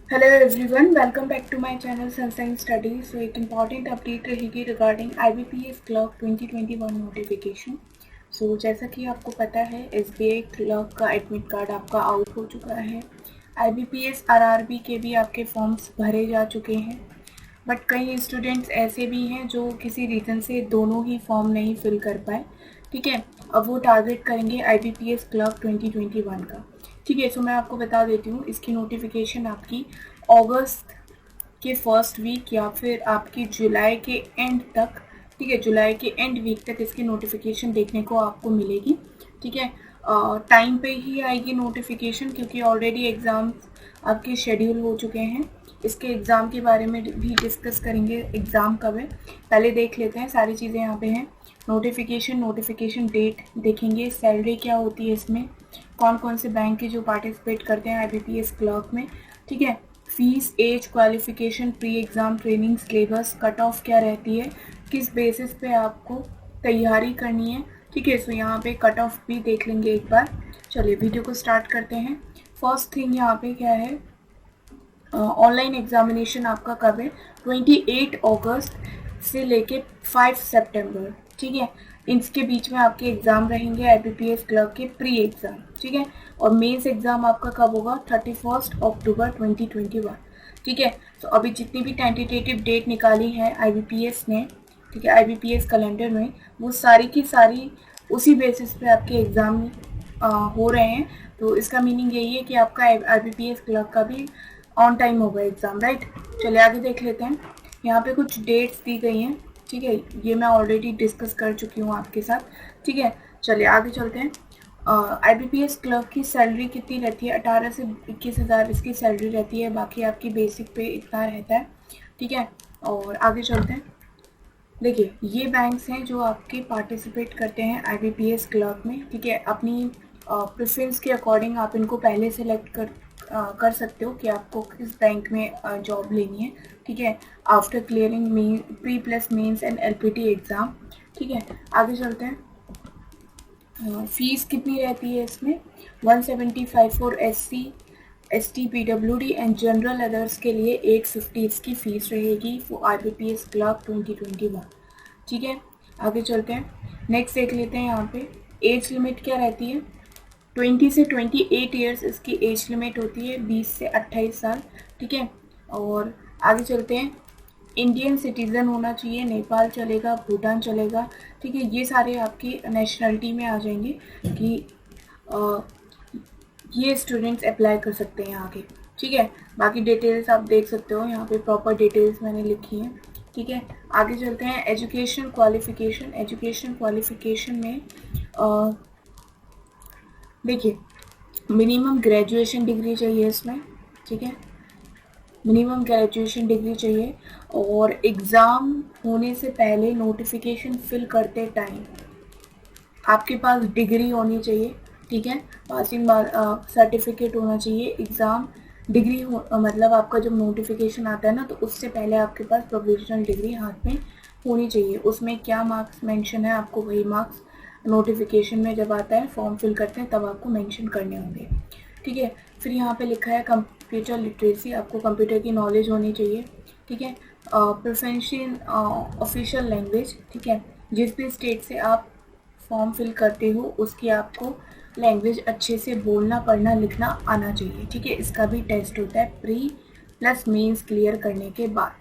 Hello everyone, welcome back to my channel Sunshine Study. So एक important update रहेगी regarding IBPS clerk 2021 notification. So जैसा कि आपको पता है, एसबीआई क्लर्क का एडमिट कार्ड आपका आउट हो चुका है। आईबीपीएस आरआरबी के भी आपके फॉर्म्स भरे जा चुके हैं, बट कई स्टूडेंट्स ऐसे भी हैं जो किसी रीज़न से दोनों ही फॉर्म नहीं फिल कर पाए। ठीक है, अब वो टारगेट करेंगे आईबीपीएस क्लर्क 2021 का। ठीक है, सो मैं आपको बता देती हूँ, इसकी नोटिफिकेशन आपकी अगस्त के फर्स्ट वीक या फिर आपकी जुलाई के एंड तक, ठीक है, जुलाई के एंड वीक तक इसकी नोटिफिकेशन देखने को आपको मिलेगी। ठीक है, टाइम पे ही आएगी नोटिफिकेशन, क्योंकि ऑलरेडी एग्ज़ाम्स आपके शेड्यूल हो चुके हैं। इसके एग्ज़ाम के बारे में भी डिस्कस करेंगे, एग्ज़ाम कब है। पहले देख लेते हैं, सारी चीज़ें यहाँ पे हैं। नोटिफिकेशन डेट देखेंगे, सैलरी क्या होती है इसमें, कौन कौन से बैंक के जो पार्टिसिपेट करते हैं आईबीपीएस क्लर्क में। ठीक है, fees, age, qualification, pre exam training, syllabus, cut off क्या रहती है, किस बेसिस पे आपको तैयारी करनी है। ठीक है, सो यहाँ पे कट ऑफ भी देख लेंगे एक बार। चलिए वीडियो को स्टार्ट करते हैं। फर्स्ट थिंग यहाँ पे क्या है, ऑनलाइन एग्जामिनेशन आपका कब है, 28 अगस्त से लेके 5 सितंबर। ठीक है, इसके बीच में आपके एग्ज़ाम रहेंगे आईबीपीएस क्लर्क के प्री एग्ज़ाम। ठीक है, और मेंस एग्ज़ाम आपका कब होगा, 31 अक्टूबर 2021। ठीक है, तो अभी जितनी भी टेंटेटिव डेट निकाली है आईबीपीएस ने, ठीक है, आईबीपीएस कैलेंडर में, वो सारी की सारी उसी बेसिस पे आपके एग्ज़ाम हो रहे हैं। तो इसका मीनिंग यही है कि आपका आईबीपीएस क्लर्क का भी ऑन टाइम होगा एग्ज़ाम, राइट। चलिए आगे देख लेते हैं। यहाँ पे कुछ डेट्स दी गई हैं। ठीक है, ये मैं ऑलरेडी डिस्कस कर चुकी हूँ आपके साथ। ठीक है, चलिए आगे चलते हैं। आईबीपीएस क्लर्क की सैलरी कितनी रहती है, 18 से 21,000 इसकी सैलरी रहती है। बाकी आपकी बेसिक पे इतना रहता है। ठीक है, और आगे चलते हैं। देखिए, ये बैंक्स हैं जो आपके पार्टिसिपेट करते हैं आईबीपीएस क्लर्क में। ठीक है, अपनी प्रेफरेंस के अकॉर्डिंग आप इनको पहले सेलेक्ट कर सकते हो कि आपको किस बैंक में जॉब लेनी है। ठीक है, after clearing pre plus mains and LPT exam. ठीक है, आगे चलते हैं। फीस कितनी रहती है इसमें, 175 for ST PWD and general others के लिए 850 इसकी फ़ीस रहेगी फॉर आईबीपीएस क्लर्क 2021। ठीक है, आगे चलते हैं। नेक्स्ट देख लेते हैं। यहाँ पे एज लिमिट क्या रहती है, 20 से 28 ईयर्स इसकी एज लिमिट होती है, 20 से 28 साल। ठीक है, और आगे चलते हैं। इंडियन सिटीज़न होना चाहिए, नेपाल चलेगा, भूटान चलेगा। ठीक है, ये सारे आपकी नेशनलिटी में आ जाएंगे कि ये स्टूडेंट्स अप्लाई कर सकते हैं आगे। ठीक है, बाकी डिटेल्स आप देख सकते हो, यहाँ पे प्रॉपर डिटेल्स मैंने लिखी हैं। ठीक है, आगे चलते हैं। एजुकेशन क्वालिफिकेशन में देखिए, मिनिमम ग्रेजुएशन डिग्री चाहिए इसमें। ठीक है, मिनिमम ग्रेजुएशन डिग्री चाहिए, और एग्ज़ाम होने से पहले नोटिफिकेशन फिल करते टाइम आपके पास डिग्री होनी चाहिए। ठीक है, पासिंग सर्टिफिकेट होना चाहिए। एग्ज़ाम डिग्री मतलब आपका जब नोटिफिकेशन आता है ना, तो उससे पहले आपके पास प्रोविजनल डिग्री हाथ में होनी चाहिए। उसमें क्या मार्क्स मेंशन है, आपको वही मार्क्स नोटिफिकेशन में जब आता है, फॉर्म फिल करते हैं, तब आपको मेंशन करने होंगे। ठीक है, फिर यहाँ पे लिखा है कंप्यूटर लिटरेसी, आपको कंप्यूटर की नॉलेज होनी चाहिए। ठीक है, प्रोफेशनल ऑफिशियल लैंग्वेज। ठीक है, जिस भी स्टेट से आप फॉर्म फिल करते हो उसकी आपको लैंग्वेज अच्छे से बोलना, पढ़ना, लिखना आना चाहिए। ठीक है, इसका भी टेस्ट होता है प्री प्लस मेंस क्लियर करने के बाद।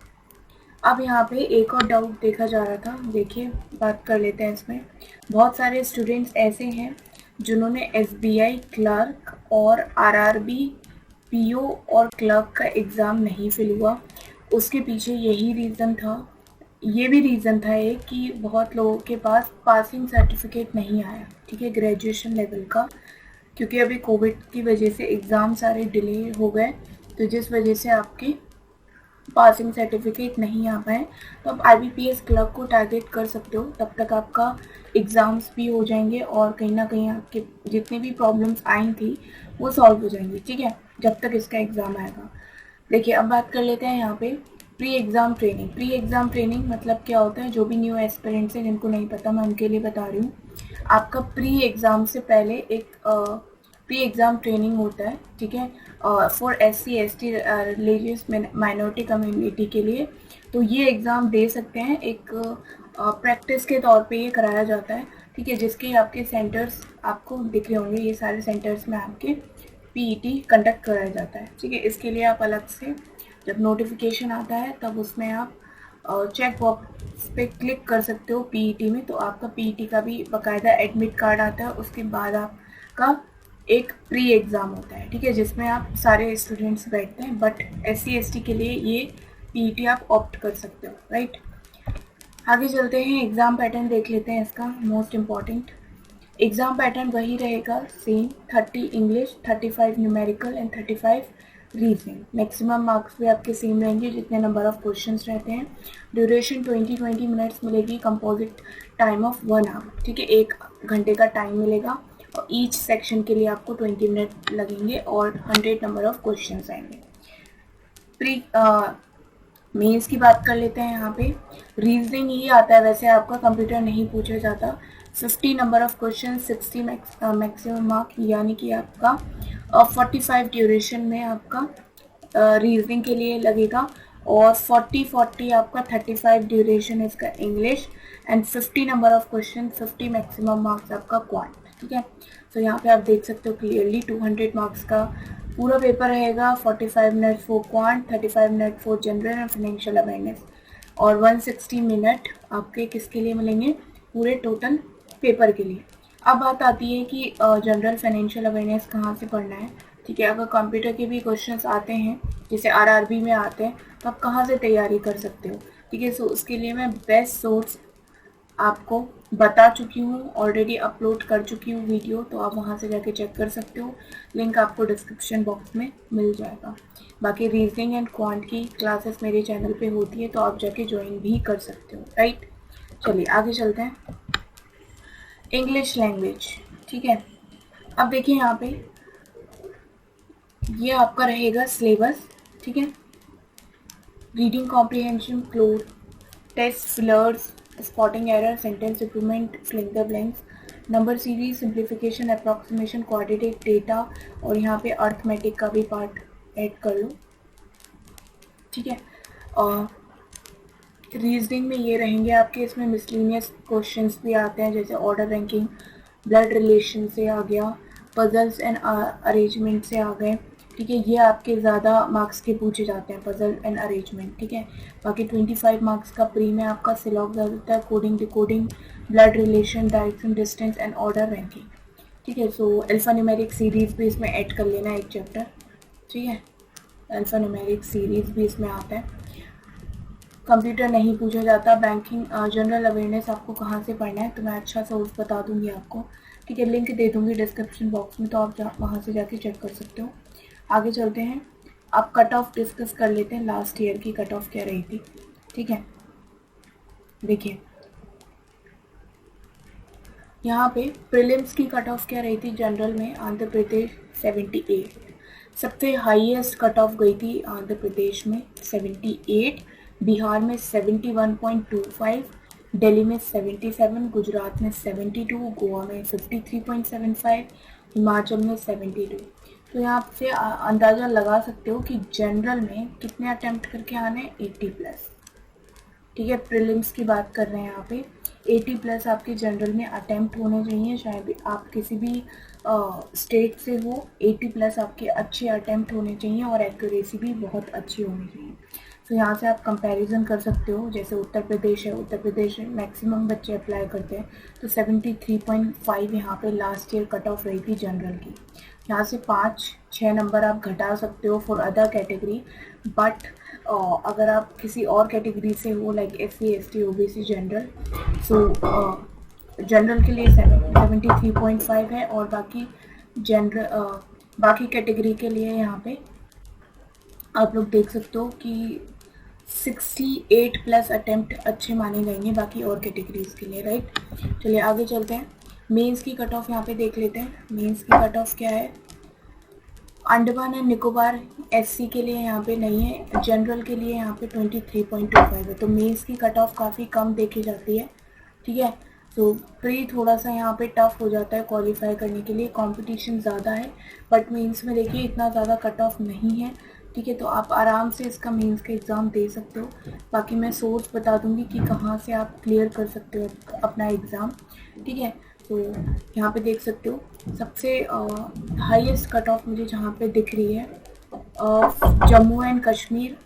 अब यहाँ पे एक और डाउट देखा जा रहा था, देखिए बात कर लेते हैं इसमें। बहुत सारे स्टूडेंट्स ऐसे हैं जिन्होंने एसबीआई क्लर्क और आरआरबी पीओ और क्लर्क का एग्ज़ाम नहीं फिल हुआ। उसके पीछे यही रीज़न था, ये भी रीज़न था एक, कि बहुत लोगों के पास पासिंग सर्टिफिकेट नहीं आया। ठीक है, ग्रेजुएशन लेवल का, क्योंकि अभी कोविड की वजह से एग्ज़ाम सारे डिले हो गए, तो जिस वजह से आपके पासिंग सर्टिफिकेट नहीं आ पाए। तो आप आईबीपीएस क्लर्क को टारगेट कर सकते हो, तब तक आपका एग्ज़ाम्स भी हो जाएंगे और कहीं ना कहीं आपके जितनी भी प्रॉब्लम्स आई थी वो सॉल्व हो जाएंगी। ठीक है, जब तक इसका एग्ज़ाम आएगा। देखिए, अब बात कर लेते हैं यहाँ पे pre exam training. Pre exam training मतलब क्या होता है, जो भी न्यू एस्पिरेंट्स हैं जिनको नहीं पता, मैं उनके लिए बता रही हूँ। आपका प्री एग्ज़ाम से पहले एक प्री एग्ज़ाम ट्रेनिंग होता है, ठीक है, for SC/ST religious minority community के लिए। तो ये एग्ज़ाम दे सकते हैं, एक प्रैक्टिस के तौर पे ये कराया जाता है, ठीक है, जिसके आपके सेंटर्स आपको दिख रहे होंगे, ये सारे सेंटर्स में आपके PET कंडक्ट कराया जाता है, ठीक है। इसके लिए आप अलग से जब नोटिफिकेशन आता है तब उसमें आप चेक बॉक्स पे क्लिक कर सकते हो PET में, तो आपका PET का भी बाकायदा एडमिट कार्ड आता है। उसके बाद आपका एक प्री एग्ज़ाम होता है, ठीक है, जिसमें आप सारे स्टूडेंट्स बैठते हैं, बट SC/ST के लिए ये PET आप ऑप्ट कर सकते हो, राइट। आगे चलते हैं, एग्ज़ाम पैटर्न देख लेते हैं इसका, मोस्ट इम्पॉर्टेंट। एग्ज़ाम पैटर्न वही रहेगा same, 30 English, 35 numerical and 35 reasoning. Maximum marks भी आपके सेम रहेंगे जितने नंबर ऑफ क्वेश्चंस रहते हैं। ड्यूरेशन 20 मिनट्स मिलेगी, कंपोजिट टाइम ऑफ 1 आवर, ठीक है, 1 घंटे का टाइम मिलेगा, और ईच सेक्शन के लिए आपको 20 मिनट लगेंगे और 100 नंबर ऑफ क्वेश्चंस आएंगे। प्री मेंस की बात कर लेते हैं। यहाँ पे रीजनिंग ही आता है, वैसे आपका कंप्यूटर नहीं पूछा जाता। 50 number of question, 60 maximum mark, यानी कि आपका 45 ड्यूरेशन में आपका रीजनिंग के लिए लगेगा, और 40 आपका 35 ड्यूरेशन इसका English, and 50 number of question, 50 maximum marks आपका क्वांट, ठीक है। तो यहाँ पे आप देख सकते हो क्लियरली 200 मार्क्स का पूरा पेपर रहेगा, 45 minute for quant, 35 minute for general and financial awareness, और 160 मिनट आपके किसके लिए मिलेंगे, पूरे टोटल पेपर के लिए। अब बात आती है कि जनरल फाइनेंशियल अवेयरनेस कहाँ से पढ़ना है, ठीक है। अगर कंप्यूटर के भी क्वेश्चंस आते हैं, जैसे RRB में आते हैं, तो आप कहाँ से तैयारी कर सकते हो, ठीक है। सो उसके लिए मैं बेस्ट सोर्स आपको बता चुकी हूँ, ऑलरेडी अपलोड कर चुकी हूँ वीडियो, तो आप वहाँ से जाके चेक कर सकते हो, लिंक आपको डिस्क्रिप्शन बॉक्स में मिल जाएगा। बाकी रीजनिंग एंड क्वांट की क्लासेस मेरे चैनल पे होती है, तो आप जाके ज्वाइन भी कर सकते हो, राइट। चलिए आगे चलते हैं, इंग्लिश लैंग्वेज, ठीक है। अब देखिए यहाँ पे ये आपका रहेगा सिलेबस, ठीक है। Reading comprehension, cloze test, fillers, spotting error, sentence improvement, filling the blanks, number series, simplification, approximation, quadratic data, और यहाँ पे अर्थमेटिक का भी पार्ट ऐड कर लो, ठीक है। और रीजनिंग में ये रहेंगे आपके, इसमें मिसलिनियस क्वेश्चंस भी आते हैं, जैसे ऑर्डर रैंकिंग, ब्लड रिलेशन से आ गया, पजल्स एंड अरेंजमेंट से आ गए, ठीक है। ये आपके ज़्यादा मार्क्स के पूछे जाते हैं, पजल एंड अरेंजमेंट, ठीक है। बाकी 25 मार्क्स का प्री में आपका सिलॉग होता है, coding, decoding, blood relation, direction, distance and order ranking, ठीक है। सो अल्फा न्यूमेरिक सीरीज़ भी इसमें ऐड कर लेना एक चैप्टर, ठीक है। अल्फा न्यूमेरिक सीरीज़ भी इसमें आता है। कंप्यूटर नहीं पूछा जाता। बैंकिंग, जनरल अवेयरनेस आपको कहाँ से पढ़ना है, तो मैं अच्छा सोर्स बता दूंगी आपको, ठीक है, लिंक दे दूंगी डिस्क्रिप्शन बॉक्स में, तो आप वहाँ से जाके चेक कर सकते हो। आगे चलते हैं, आप कट ऑफ डिस्कस कर लेते हैं, लास्ट ईयर की कट ऑफ क्या रही थी, ठीक है। देखिए यहाँ पे प्रीलिम्स की कट ऑफ क्या रही थी, जनरल में आंध्र प्रदेश 78, सबसे हाईएस्ट कट ऑफ गई थी आंध्र प्रदेश में 78, बिहार में 71.25, दिल्ली में 77, गुजरात में 72, गोवा में 53.75, हिमाचल में 72। तो यहाँ से अंदाज़ा लगा सकते हो कि जनरल में कितने अटेम्प्ट करके आने हैं, 80+, ठीक है। प्रीलिम्स की बात कर रहे हैं यहाँ पे, 80+ आपके जनरल में अटेम्प्ट होने चाहिए, शायद आप किसी भी स्टेट से हो, 80+ आपके अच्छे अटेम्प्ट होने चाहिए, और एक्यूरेसी भी बहुत अच्छी होनी चाहिए। तो यहाँ से आप कंपैरिजन कर सकते हो, जैसे उत्तर प्रदेश है, उत्तर प्रदेश में मैक्सिमम बच्चे अप्लाई करते हैं, तो 73.5 यहाँ पे लास्ट ईयर कट ऑफ रही थी जनरल की। यहाँ से 5-6 नंबर आप घटा सकते हो फॉर अदर कैटेगरी, बट अगर आप किसी और कैटेगरी से हो, like SC, ST, OBC, general, सो जनरल के लिए 73.5 है, और बाकी बाकी कैटेगरी के लिए यहाँ पे आप लोग देख सकते हो कि 68+ अटेम्प्ट अच्छे माने जाएंगे बाकी और कैटेगरीज के लिए, राइट। चलिए आगे चलते हैं, मेंस की कट ऑफ यहाँ पे देख लेते हैं। मेंस की कट ऑफ क्या है, अंडमान एंड निकोबार SC के लिए यहाँ पे नहीं है, जनरल के लिए यहाँ पे 23.25 है, तो मेंस की कट ऑफ काफ़ी कम देखी जाती है, ठीक है। तो प्री थोड़ा सा यहाँ पे टफ हो जाता है क्वालिफाई करने के लिए, कंपटीशन ज़्यादा है, बट मेंस में देखिए इतना ज़्यादा कट ऑफ नहीं है, ठीक है। तो आप आराम से इसका मेंस का एग्ज़ाम दे सकते हो। बाकी मैं सोर्स बता दूंगी कि कहाँ से आप क्लियर कर सकते हो अपना एग्ज़ाम, ठीक है। तो यहाँ पे देख सकते हो सबसे हाईएस्ट कट ऑफ मुझे जहाँ पे दिख रही है जम्मू एंड कश्मीर,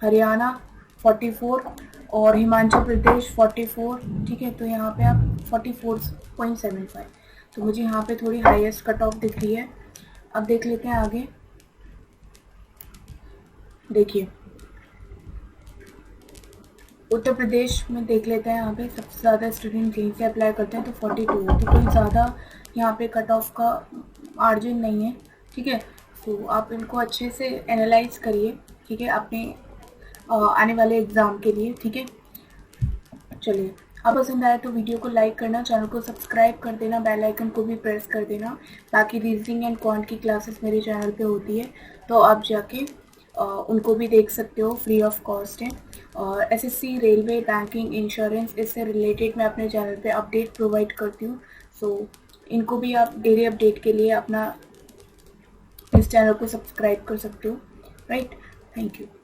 हरियाणा 44 और हिमाचल प्रदेश 44, ठीक है। तो यहाँ पे आप 44.75, तो मुझे यहाँ पे थोड़ी हाईएस्ट कट ऑफ दिख रही है। अब देख लेते हैं आगे। देखिए उत्तर प्रदेश में देख लेते हैं, यहाँ पे सबसे ज़्यादा स्टूडेंट यहीं से अप्लाई करते हैं, तो 42 है, तो कोई ज़्यादा यहाँ पे कट ऑफ का मार्जिन नहीं है, ठीक है। तो आप इनको अच्छे से एनालाइज करिए, ठीक है, अपने आने वाले एग्ज़ाम के लिए, ठीक है। चलिए, अब पसंद आया तो वीडियो को लाइक करना, चैनल को सब्सक्राइब कर देना, बेल आइकन को भी प्रेस कर देना। बाकी रीजनिंग एंड क्वांट की क्लासेस मेरे चैनल पे होती है, तो आप जाके उनको भी देख सकते हो, फ्री ऑफ कॉस्ट है। और एसएससी, रेलवे, बैंकिंग, इंश्योरेंस, इससे रिलेटेड मैं अपने चैनल पे अपडेट प्रोवाइड करती हूँ। सो इनको भी आप डेली अपडेट के लिए अपना इस चैनल को सब्सक्राइब कर सकते हो, राइट। Thank you.